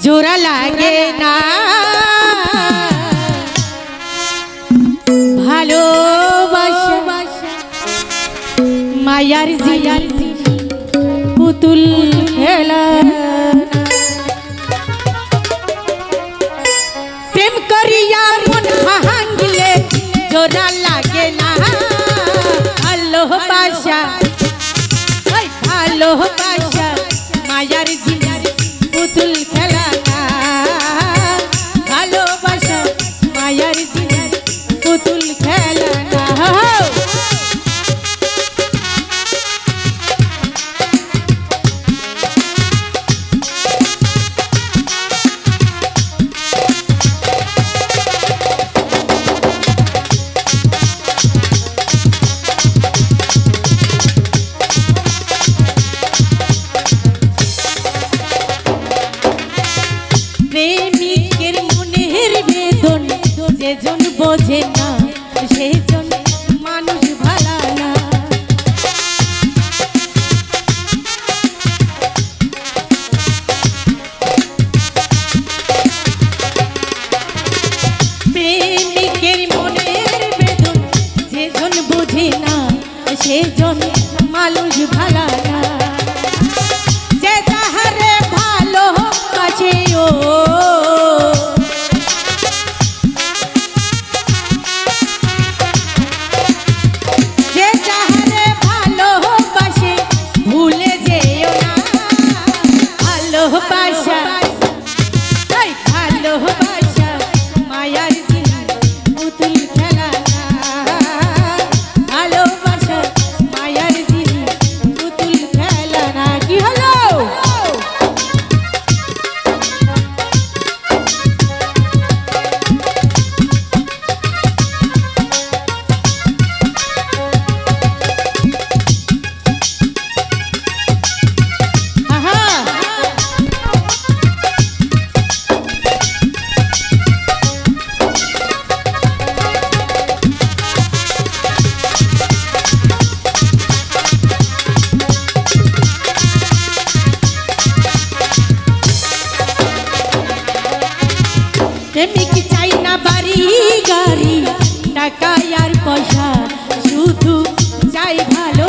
জোড়া লাগে না ভালোবাসা মায়ার জিয়ার পুতুল খেলা প্রেম করিয়া মন ভাঙলে জোড়া লাগে না ভালোবাসা ভালোবাসা মায়ার জিয়ার পুতুল খেলা না ভালোবাসা মায়ার জিয়ার পুতুল খেলা না প্রেমিকের মনের বেদন যেজন বোঝে না সেজন মানুষ ভালা না প্রেমিকের মনের বেদন যেজন বোঝে না সেজন মানুষ ভালা না যে তাহারে ভালোবাসে ও যে তাহারে ভালোবাসে ভুলে যেও না ভালোবাসা ভালোবাসা মায়ার জিয়ার পুতুল খেলা না ভালোবাসা মায়ার জিয়ার পুতুল খেলা না কি হলো প্রেমিক চাই না বাড়ি গাড়ি টাকা আর পয়সা শুধু চাই ভালো